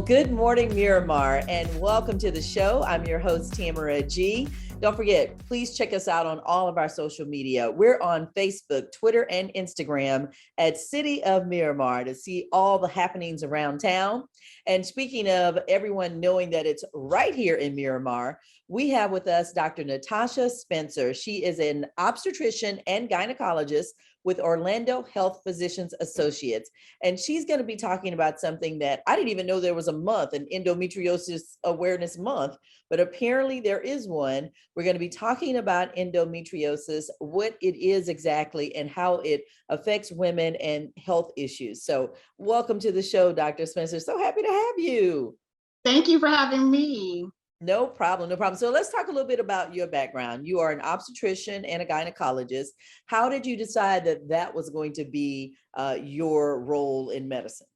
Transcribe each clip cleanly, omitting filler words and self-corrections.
good morning, Miramar, and welcome to the show. I'm your host, Tamara G. Don't forget, please check us out on all of our social media. We're on Facebook, Twitter, and Instagram at City of Miramar to see all the happenings around town. And speaking of everyone knowing that it's right here in Miramar, we have with us Dr. Natasha Spencer. She is an obstetrician and gynecologist with Orlando Health Physicians Associates. And she's going to be talking about something that I didn't even know there was a month, an endometriosis awareness month, but apparently there is one. We're going to be talking about endometriosis, what it is exactly, and how it affects women and health issues. So welcome to the show, Dr. Spencer. So happy to have you. Thank you for having me. No problem, no problem. So let's talk a little bit about your background. You are an obstetrician and a gynecologist. How did you decide that that was going to be your role in medicine?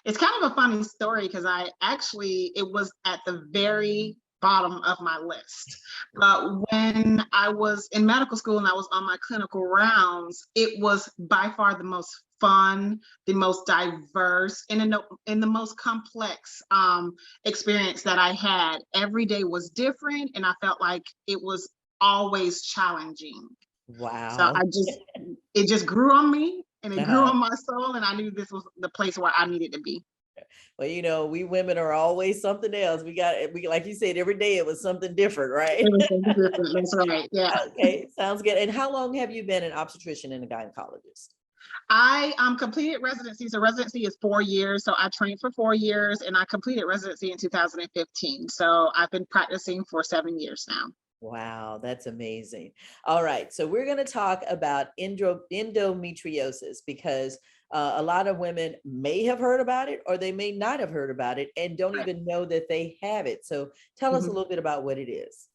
It's kind of a funny story because it was at the very bottom of my list. But when I was in medical school and I was on my clinical rounds, it was by far the most fun, the most diverse, and in the most complex experience that I had. Every day was different, and I felt like it was always challenging. Wow. So it just grew on me, and it grew on my soul, and I knew this was the place where I needed to be. Well, you know, we women are always something else. We like you said, every day it was something different, right? It was something different. That's right. Yeah. Okay, sounds good. And how long have you been an obstetrician and a gynecologist? I completed residency. So residency is 4 years. So I trained for 4 years, and I completed residency in 2015. So I've been practicing for 7 years now. Wow, that's amazing. All right, so we're going to talk about endometriosis because a lot of women may have heard about it or they may not have heard about it and don't even know that they have it. So tell us a little bit about what it is.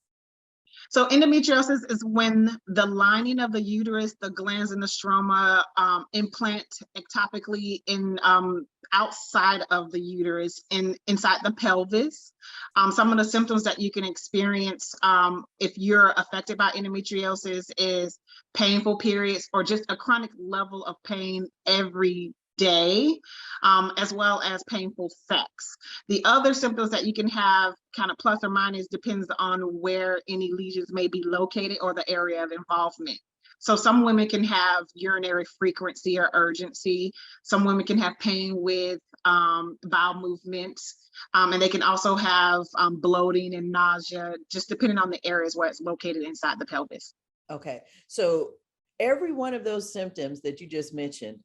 So endometriosis is when the lining of the uterus, the glands and the stroma implant ectopically in outside of the uterus and inside the pelvis. Some of the symptoms that you can experience if you're affected by endometriosis is painful periods or just a chronic level of pain every day, as well as painful sex. The other symptoms that you can have, kind of plus or minus, depends on where any lesions may be located or the area of involvement. So some women can have urinary frequency or urgency. Some women can have pain with bowel movements. And they can also have bloating and nausea, just depending on the areas where it's located inside the pelvis. Okay, so every one of those symptoms that you just mentioned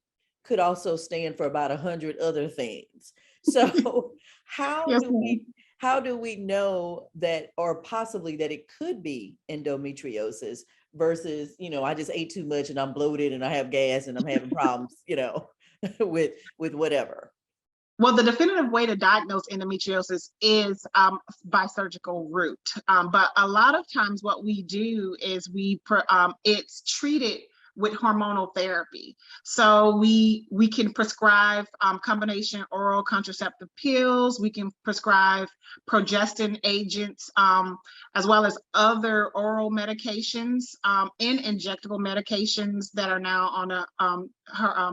could also stand for about 100 other things. So how do we know that, or possibly that it could be endometriosis versus, you know, I just ate too much and I'm bloated and I have gas and I'm having problems, you know, with whatever? Well, the definitive way to diagnose endometriosis is by surgical route. But a lot of times what we do is it's treated with hormonal therapy. So we can prescribe combination oral contraceptive pills. We can prescribe progestin agents, as well as other oral medications and injectable medications that are now on a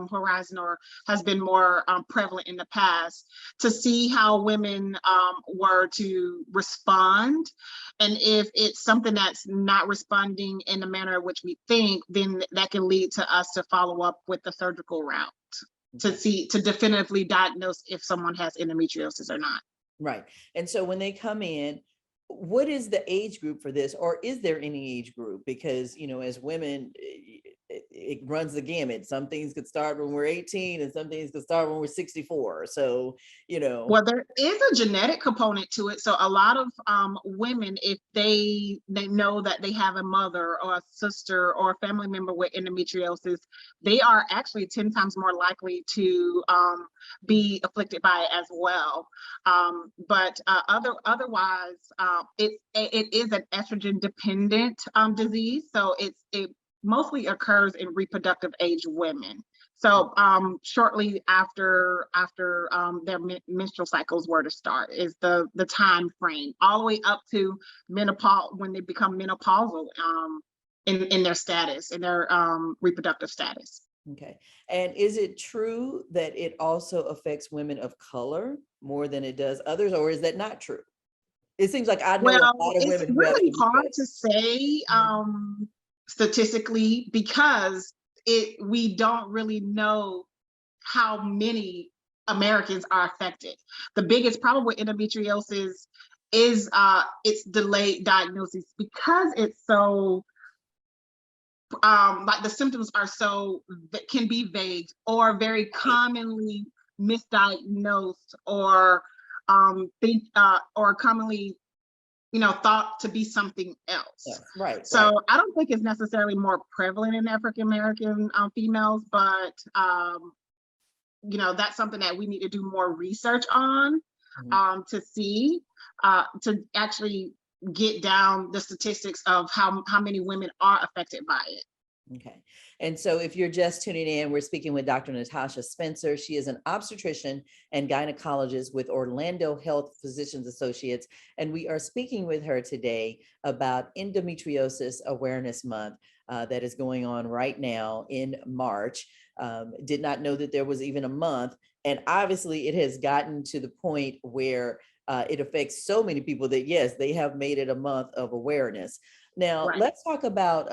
horizon or has been more prevalent in the past, to see how women were to respond. And if it's something that's not responding in the manner in which we think, then that can lead to us to follow up with the surgical route to definitively diagnose if someone has endometriosis or not. Right. And so when they come in, what is the age group for this, or is there any age group? Because, you know, as women, it runs the gamut. Some things could start when we're 18 and some things could start when we're 64. So, you know. Well, there is a genetic component to it. So a lot of women, if they know that they have a mother or a sister or a family member with endometriosis, they are actually 10 times more likely to be afflicted by it as well. But otherwise, it is an estrogen dependent disease. So it mostly occurs in reproductive age women. So shortly after their menstrual cycles were to start is the time frame, all the way up to menopause, when they become menopausal in their status, in their reproductive status. Okay. And is it true that it also affects women of color more than it does others, or is that not true? It seems like I know a Well, lot of it's women who have really hard endometriosis. to say Mhm. statistically because we don't really know how many Americans are affected. The biggest problem with endometriosis is its delayed diagnosis because it's so like the symptoms are so can be vague or very Right. commonly misdiagnosed or commonly thought to be something else. Yes. Right. Right. So I don't think it's necessarily more prevalent in African American females, but that's something that we need to do more research on Mhm. to see to actually get down the statistics of how many women are affected by it. Okay. And so if you're just tuning in, we're speaking with Dr. Natasha Spencer. She is an obstetrician and gynecologist with Orlando Health Physicians Associates. And we are speaking with her today about Endometriosis Awareness Month that is going on right now in March. Did not know that there was even a month. And obviously it has gotten to the point where it affects so many people that yes, they have made it a month of awareness. Now, Right. let's talk about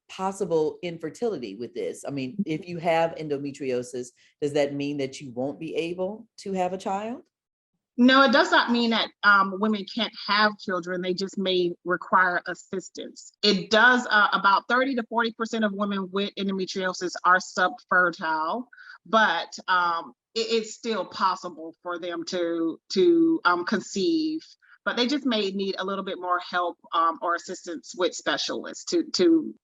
possible infertility with this. I mean, if you have endometriosis, does that mean that you won't be able to have a child? No, it does not mean that women can't have children. They just may require assistance. It does, about 30 to 40% of women with endometriosis are subfertile, but it's still possible for them to conceive. But they just may need a little bit more help or assistance with specialists to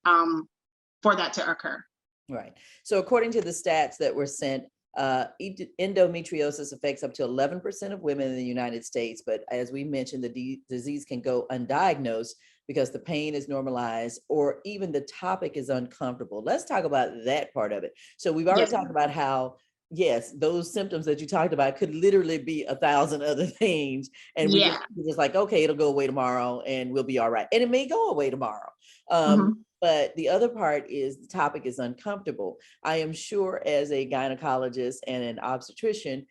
for that to occur. Right. So according to the stats that were sent, endometriosis affects up to 11% of women in the United States. But as we mentioned, the disease can go undiagnosed because the pain is normalized or even the topic is uncomfortable. Let's talk about that part of it. So we've already Yes. talked about how, yes, those symptoms that you talked about could literally be 1,000 other things. And we Yeah. just like, okay, it'll go away tomorrow and we'll be all right. And it may go away tomorrow. Mhm. But the other part is the topic is uncomfortable. I am sure as a gynecologist and an obstetrician,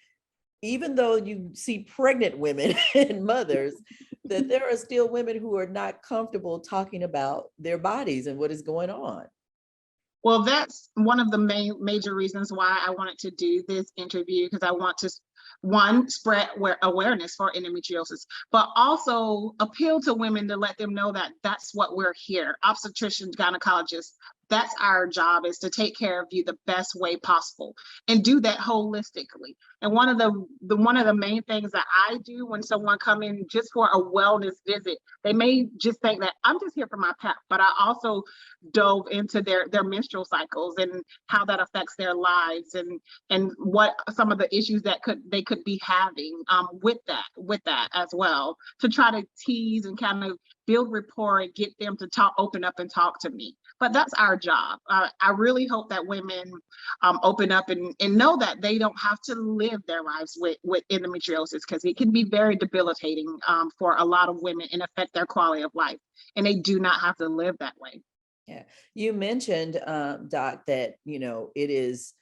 even though you see pregnant women and mothers, that there are still women who are not comfortable talking about their bodies and what is going on. Well, that's one of the major reasons why I wanted to do this interview, because I want to, one, spread awareness for endometriosis, but also appeal to women to let them know that that's what we're here. Obstetricians, gynecologists, that's our job, is to take care of you the best way possible and do that holistically. And one of the main things that I do when someone come in just for a wellness visit, they may just think that I'm just here for my pap, but I also dove into their menstrual cycles and how that affects their lives and what some of the issues that they could be having with that as well, to try to tease and kind of build rapport and get them to open up and talk to me. But that's our job. I really hope that women open up and know that they don't have to live their lives with endometriosis, because it can be very debilitating for a lot of women and affect their quality of life. And they do not have to live that way. Yeah. You mentioned, Doc, that, it is,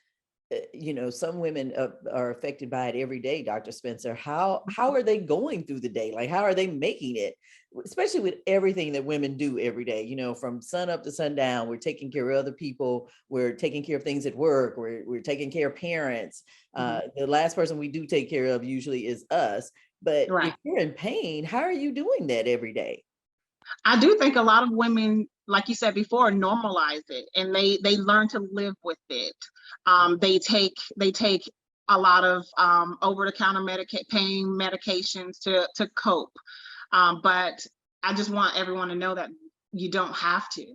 some women are affected by it every day, Dr. Spencer. How are they going through the day? Like, how are they making it? Especially with everything that women do every day, from sun up to sundown, we're taking care of other people. We're taking care of things at work. We're taking care of parents. Mhm. The last person we do take care of usually is us. But if Right. you're in pain, how are you doing that every day? I do think a lot of women, like you said before, normalize it and they learn to live with it. They take a lot of over-the-counter pain medications to cope. But I just want everyone to know that you don't have to.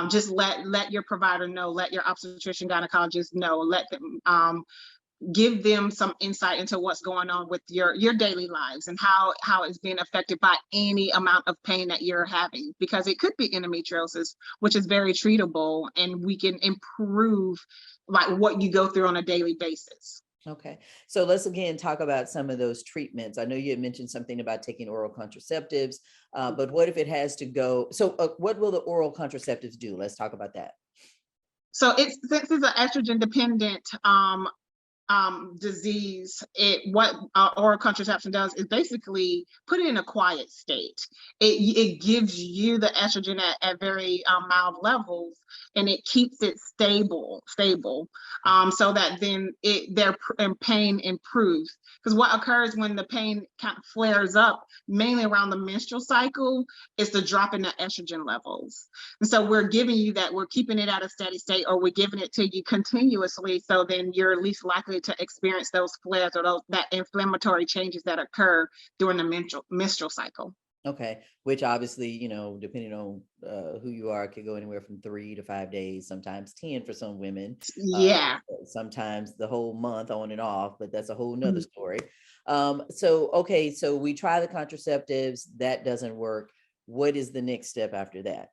Just let your provider know, let your obstetrician gynecologist know, let them give them some insight into what's going on with your daily lives and how it's being affected by any amount of pain that you're having, because it could be endometriosis, which is very treatable, and we can improve like what you go through on a daily basis. Okay, so let's again talk about some of those treatments. I know you had mentioned something about taking oral contraceptives, but what if it has to go? So what will the oral contraceptives do? Let's talk about that. So since it's an estrogen dependent disease, what oral contraception does is basically put it in a quiet state. It gives you the estrogen at very mild levels, and it keeps it stable, so that then their pain improves. Because what occurs when the pain kind of flares up, mainly around the menstrual cycle, is the drop in the estrogen levels. And so we're giving you that, we're keeping it at a steady state, or we're giving it to you continuously, so then you're least likely to experience those flares or that inflammatory changes that occur during the menstrual cycle. Okay, which obviously, depending on who you are, could go anywhere from 3 to 5 days, sometimes 10 for some women. Yeah. Sometimes the whole month on and off, but that's a whole nother story. So we try the contraceptives, that doesn't work. What is the next step after that?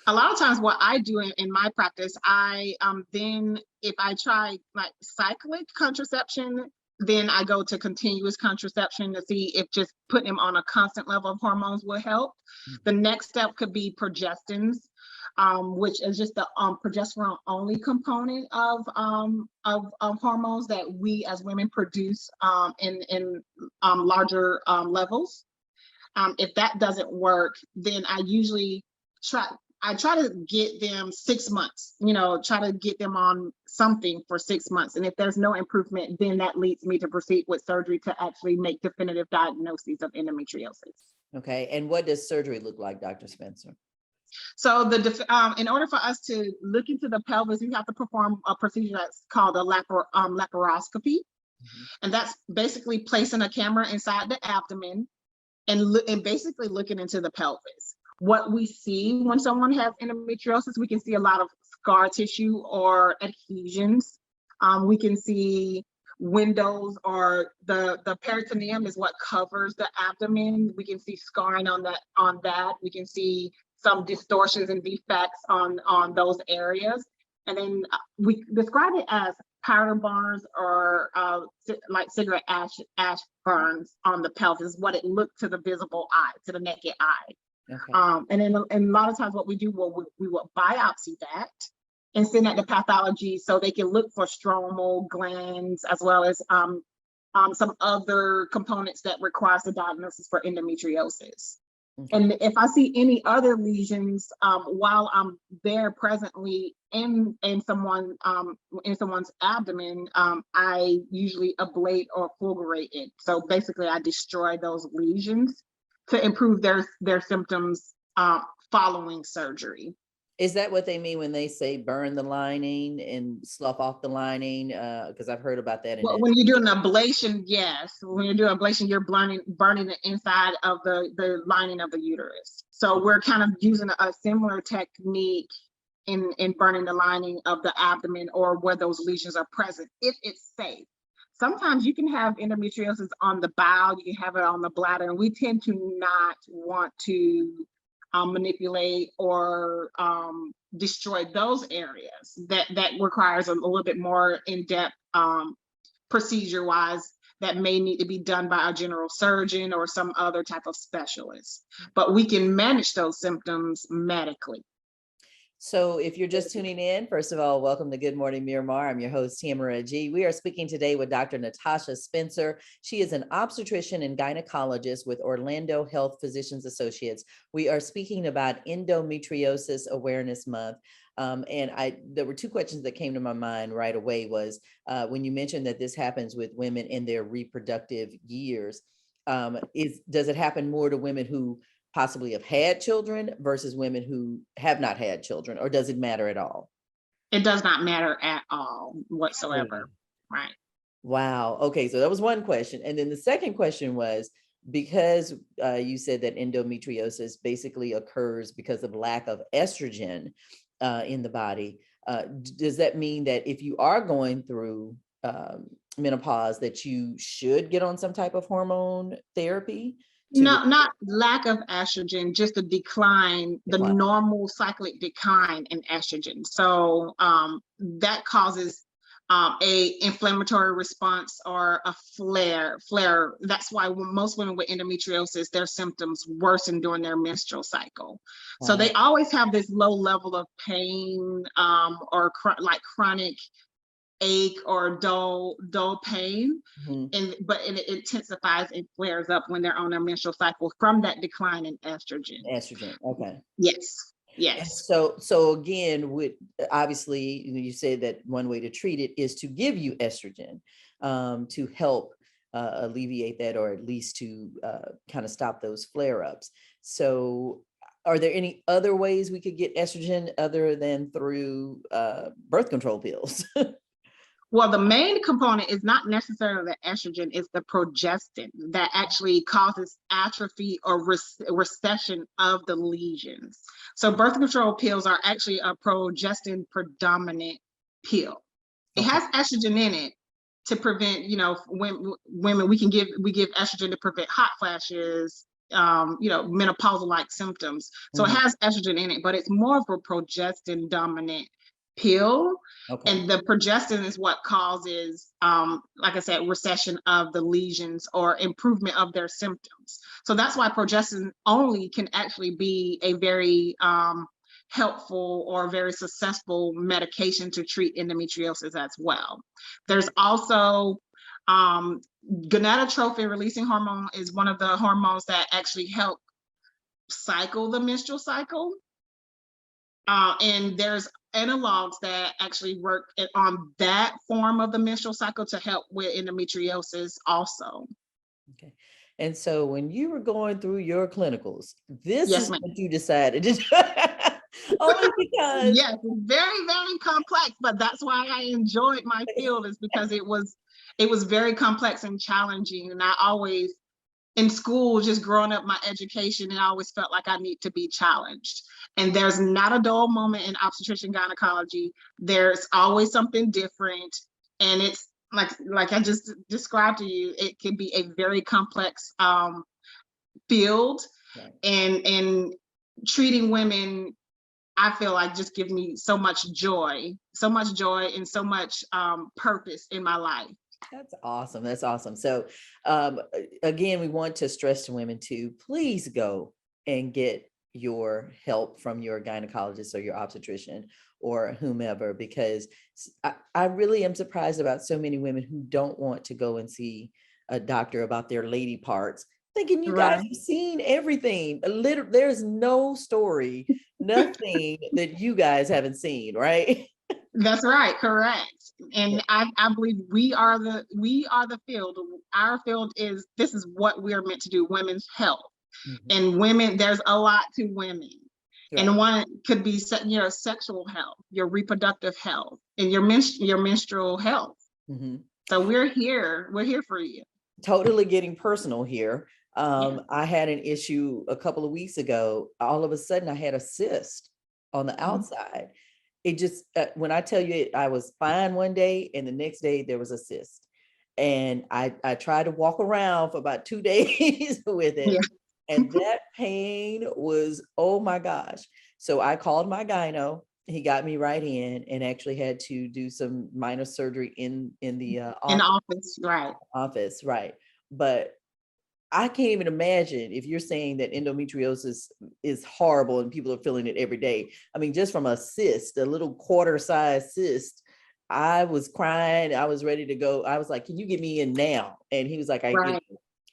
A lot of times what I do in my practice, I then if I try like cyclic contraception, then I go to continuous contraception to see if just putting him on a constant level of hormones will help. The next step could be progestins, which is just the progesterone only component of hormones that we as women produce in larger levels. If that doesn't work, then I usually try to get them 6 months, try to get them on something for 6 months. And if there's no improvement, then that leads me to proceed with surgery to actually make definitive diagnoses of endometriosis. Okay. And what does surgery look like, Dr. Spencer? So in order for us to look into the pelvis, you have to perform a procedure that's called a laparoscopy. And that's basically placing a camera inside the abdomen and basically looking into the pelvis. What we see when someone has endometriosis, we can see a lot of scar tissue or adhesions. We can see windows, or the peritoneum is what covers the abdomen. We can see scarring on that. We can see some distortions and defects on those areas. And then we describe it as powder burns, or like cigarette ash burns on the pelvis, what it looked to the visible eye, to the naked eye. Okay. And then a lot of times what we do, we will biopsy that and send that to pathology so they can look for stromal glands, as well as some other components that requires the diagnosis for endometriosis. Okay. And if I see any other lesions while I'm there presently in someone's abdomen, I usually ablate or fulgurate it. So basically, I destroy those lesions to improve their symptoms following surgery. Is that what they mean when they say burn the lining and slough off the lining? Because I've heard about that. Well, when you do an ablation, yes. When you do an ablation, you're burning the inside of the lining of the uterus. So we're kind of using a similar technique in burning the lining of the abdomen, or where those lesions are present, if it's safe. Sometimes you can have endometriosis on the bowel, you can have it on the bladder, and we tend to not want to manipulate or destroy those areas. That requires a little bit more in-depth procedure-wise, that may need to be done by a general surgeon or some other type of specialist. But we can manage those symptoms medically. So if you're just tuning in, first of all, welcome to Good Morning Miramar. I'm your host, Tamara G. We are speaking today with Dr. Natasha Spencer. She is an obstetrician and gynecologist with Orlando Health Physicians Associates. We are speaking about Endometriosis Awareness Month. There were two questions that came to my mind right away. Was when you mentioned that this happens with women in their reproductive years, does it happen more to women who possibly have had children versus women who have not had children, or does it matter at all? It does not matter at all whatsoever. Right. Wow. Okay. So that was one question. And then the second question was, because you said that endometriosis basically occurs because of lack of estrogen in the body, does that mean that if you are going through menopause, that you should get on some type of hormone therapy? No, not lack of estrogen, just the decline, the normal cyclic decline in estrogen. So that causes a inflammatory response or a flare. That's why most women with endometriosis, their symptoms worsen during their menstrual cycle. So they always have this low level of pain, or like chronic ache or dull pain. But it intensifies and flares up when they're on their menstrual cycle from that decline in estrogen. Estrogen. Okay. Yes. And Yes. so again, with obviously you said that one way to treat it is to give you estrogen, to help alleviate that, or at least to kind of stop those flare-ups. So are there any other ways we could get estrogen other than through birth control pills? Well, the main component is not necessarily the estrogen, it's the progestin that actually causes atrophy or recession of the lesions. So birth control pills are actually a progestin predominant pill. It has estrogen in it to prevent, women, we give estrogen to prevent hot flashes, menopausal like symptoms. So it has estrogen in it, but it's more of a progestin dominant pill. And the progestin is what causes, like I said, recession of the lesions or improvement of their symptoms. So that's why progestin only can actually be a very helpful or very successful medication to treat endometriosis as well. There's also gonadotrophin releasing hormone is one of the hormones that actually help cycle the menstrual cycle. And there's analogs that actually work on that form of the menstrual cycle to help with endometriosis also. Okay. And so when you were going through your clinicals, this is what you decided to do. Only because yes, very, very complex, but that's why I enjoyed my field, is because it was very complex and challenging. And I always, in school, just growing up my education, and I always felt like I need to be challenged. And there's not a dull moment in obstetrician gynecology. There's always something different. And it's like I just described to you, it can be a very complex field. And treating women, I feel like just gives me so much joy and so much purpose in my life. That's awesome. That's awesome. So again, we want to stress to women to please go and get your help from your gynecologist or your obstetrician or whomever, because I really am surprised about so many women who don't want to go and see a doctor about their lady parts, thinking you guys have seen everything. There's no story, nothing that you guys haven't seen, right? That's right, correct. And I believe we are the field. Our field is, this is what we are meant to do, women's health. And women, there's a lot to women. And one could be sexual health, your reproductive health, and your menstrual health. So we're here for you. Totally getting personal here. I had an issue a couple of weeks ago. All of a sudden I had a cyst on the outside. It just, when I tell you I was fine one day and the next day there was a cyst. And I tried to walk around for about 2 days with it. And that pain was, oh my gosh. So I called my gyno. He got me right in and actually had to do some minor surgery in the office. Office, right. But I can't even imagine if you're saying that endometriosis is horrible and people are feeling it every day. I mean, just from a cyst, a little quarter-sized cyst, I was crying. I was ready to go. I was like, can you get me in now? And he was like,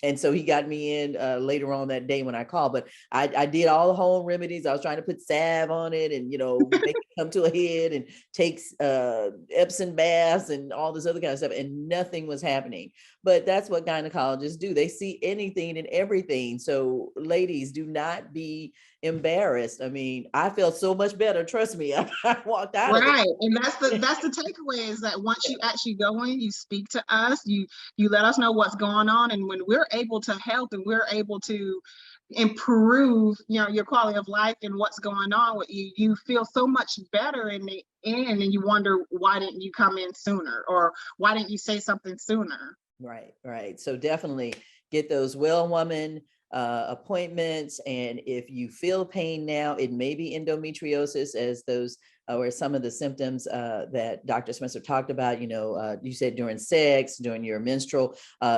and so he got me in later on that day when I called, but I did all the home remedies. I was trying to put salve on it and, make it come to a head and takes Epsom baths and all this other kind of stuff, and nothing was happening. But that's what gynecologists do. They see anything and everything. So ladies, do not be embarrassed. I mean, I felt so much better. Trust me. I walked out of it. And that's the takeaway, is that once you actually go in, you speak to us, you let us know what's going on. And when we're able to help and we're able to improve, your quality of life and what's going on with you, you feel so much better in the end, and you wonder, why didn't you come in sooner, or why didn't you say something sooner? Right. So definitely get those Well Woman appointments. And if you feel pain now, it may be endometriosis, as those or some of the symptoms that Dr. Spencer talked about. You said during sex, during your menstrual.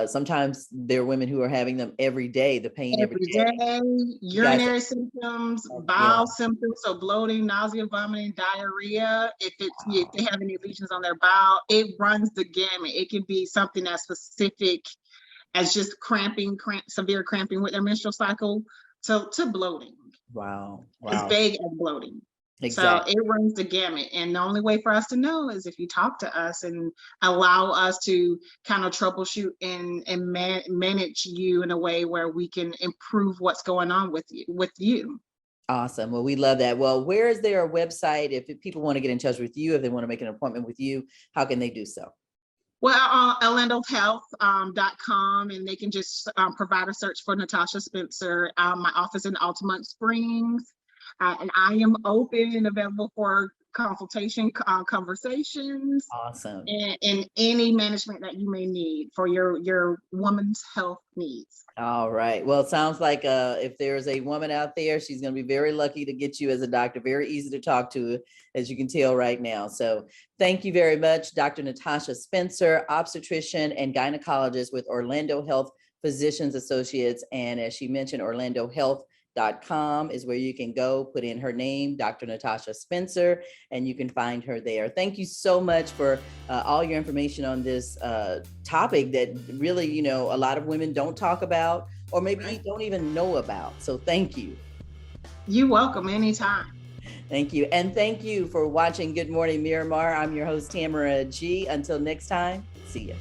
Sometimes there are women who are having them every day, the pain every Every day. day, You guys, urinary symptoms, yeah. bowel symptoms, so bloating, nausea, vomiting, diarrhea. If they have any lesions on their bowel, it runs the gamut. It can be something as specific as just severe cramping with their menstrual cycle, to bloating. Wow. As Wow. vague as bloating. So Exactly. it runs the gamut. And the only way for us to know is if you talk to us and allow us to kind of troubleshoot and manage you in a way where we can improve what's going on with you. Awesome. Well, we love that. Well, where is there a website if people want to get in touch with you, if they want to make an appointment with you, how can they do so? Well, OrlandoHealth.com, and they can just provide a search for Natasha Spencer. My office in Altamont Springs. And I am open and available for consultation, conversations, Awesome. and any management that you may need for your woman's health needs. All right. Well, it sounds like if there's a woman out there, she's going to be very lucky to get you as a doctor. Very easy to talk to, as you can tell right now. So thank you very much, Dr. Natasha Spencer, obstetrician and gynecologist with Orlando Health Physicians Associates. And as she mentioned, OrlandoHealth.com is where you can go, put in her name, Dr. Natasha Spencer, and you can find her there. Thank you so much for all your information on this topic that really, a lot of women don't talk about, or maybe don't even know about. So thank you. You're welcome anytime. Thank you. And thank you for watching Good Morning Miramar. I'm your host, Tamara G. Until next time, see you.